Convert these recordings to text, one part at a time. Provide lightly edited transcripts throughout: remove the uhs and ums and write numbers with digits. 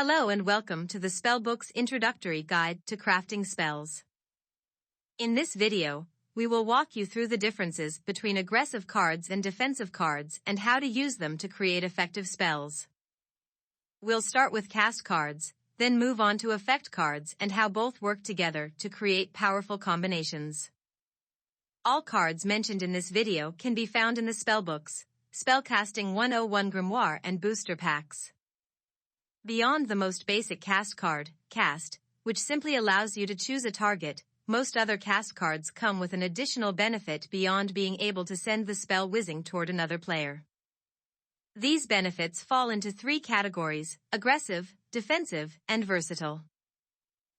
Hello and welcome to the SpellBooks Introductory Guide to Crafting Spells. In this video, we will walk you through the differences between aggressive cards and defensive cards and how to use them to create effective spells. We'll start with cast cards, then move on to effect cards and how both work together to create powerful combinations. All cards mentioned in this video can be found in the SpellBooks, Spellcasting 101 Grimoire and Booster Packs. Beyond the most basic cast card, Cast, which simply allows you to choose a target, most other cast cards come with an additional benefit beyond being able to send the spell whizzing toward another player. These benefits fall into three categories: aggressive, defensive, and versatile.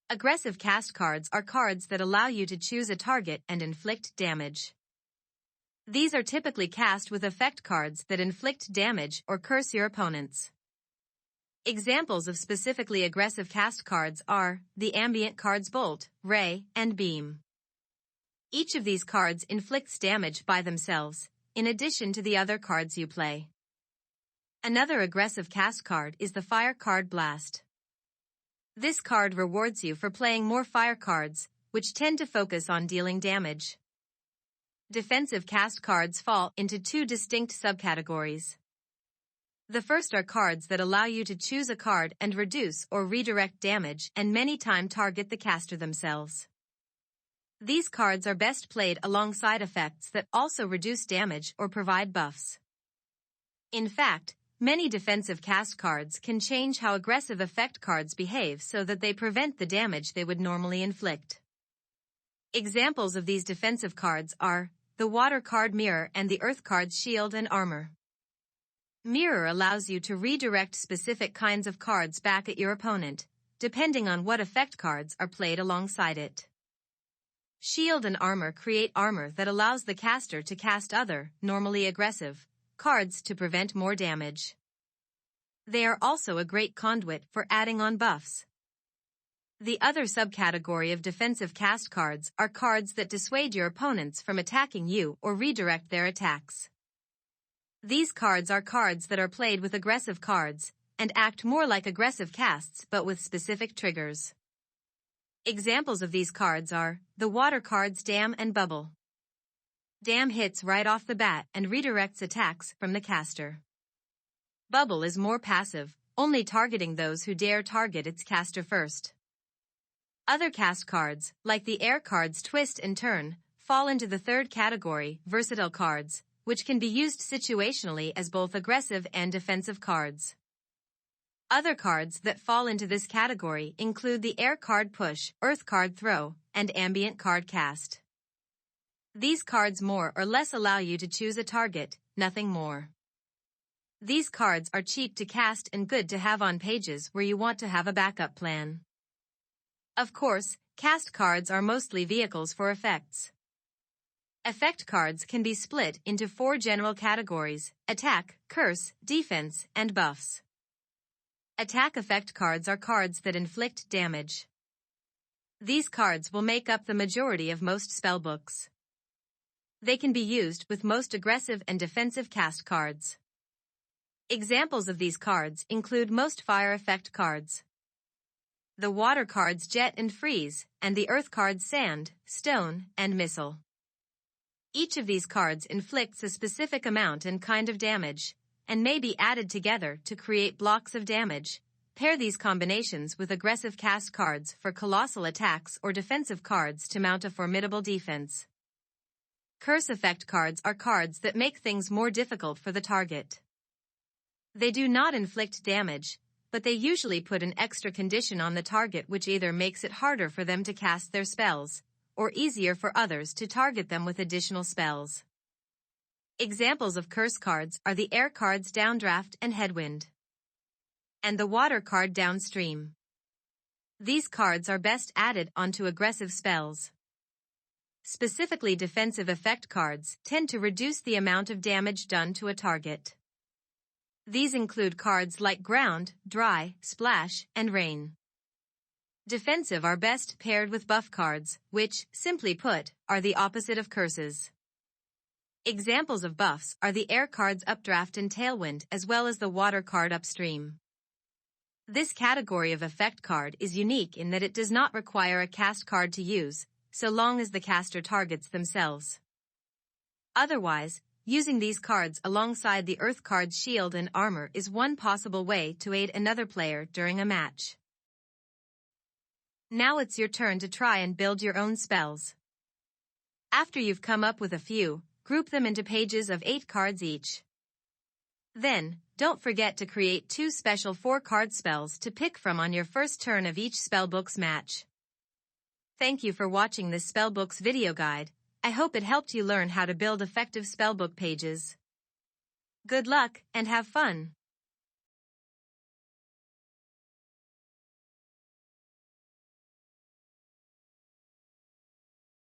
Aggressive cast cards are cards that allow you to choose a target and inflict damage. These are typically cast with effect cards that inflict damage or curse your opponents. Examples of specifically aggressive cast cards are the ambient cards Bolt, Ray, and Beam. Each of these cards inflicts damage by themselves, in addition to the other cards you play. Another aggressive cast card is the Fire card Blast. This card rewards you for playing more fire cards, which tend to focus on dealing damage. Defensive cast cards fall into two distinct subcategories. The first are cards that allow you to choose a card and reduce or redirect damage and many times target the caster themselves. These cards are best played alongside effects that also reduce damage or provide buffs. In fact, many defensive cast cards can change how aggressive effect cards behave so that they prevent the damage they would normally inflict. Examples of these defensive cards are the Water card Mirror and the Earth cards Shield and Armor. Mirror allows you to redirect specific kinds of cards back at your opponent, depending on what effect cards are played alongside it. Shield and Armor create armor that allows the caster to cast other, normally aggressive, cards to prevent more damage. They are also a great conduit for adding on buffs. The other subcategory of defensive cast cards are cards that dissuade your opponents from attacking you or redirect their attacks. These cards are cards that are played with aggressive cards, and act more like aggressive casts but with specific triggers. Examples of these cards are the Water cards Dam and Bubble. Dam hits right off the bat and redirects attacks from the caster. Bubble is more passive, only targeting those who dare target its caster first. Other cast cards, like the Air cards Twist and Turn, fall into the third category, versatile cards, which can be used situationally as both aggressive and defensive cards. Other cards that fall into this category include the Air card Push, Earth card Throw, and Ambient card Cast. These cards more or less allow you to choose a target, nothing more. These cards are cheap to cast and good to have on pages where you want to have a backup plan. Of course, cast cards are mostly vehicles for effects. Effect cards can be split into four general categories: attack, curse, defense, and buffs. Attack effect cards are cards that inflict damage. These cards will make up the majority of most spellbooks. They can be used with most aggressive and defensive cast cards. Examples of these cards include most fire effect cards, the Water cards Jet and Freeze, and the Earth cards Sand, Stone, and Missile. Each of these cards inflicts a specific amount and kind of damage, and may be added together to create blocks of damage. Pair these combinations with aggressive cast cards for colossal attacks or defensive cards to mount a formidable defense. Curse effect cards are cards that make things more difficult for the target. They do not inflict damage, but they usually put an extra condition on the target which either makes it harder for them to cast their spells, or easier for others to target them with additional spells. Examples of curse cards are the Air cards Downdraft and Headwind, and the Water card Downstream. These cards are best added onto aggressive spells. Specifically, defensive effect cards tend to reduce the amount of damage done to a target. These include cards like Ground, Dry, Splash, and Rain. Defensive are best paired with buff cards, which, simply put, are the opposite of curses. Examples of buffs are the Air cards Updraft and Tailwind as well as the Water card Upstream. This category of effect card is unique in that it does not require a cast card to use, so long as the caster targets themselves. Otherwise, using these cards alongside the Earth card's shield and armor is one possible way to aid another player during a match. Now it's your turn to try and build your own spells. After you've come up with a few, group them into pages of 8 cards each. Then, don't forget to create 2 special 4-card spells to pick from on your first turn of each SpellBooks match. Thank you for watching this SpellBooks video guide. I hope it helped you learn how to build effective spellbook pages. Good luck and have fun!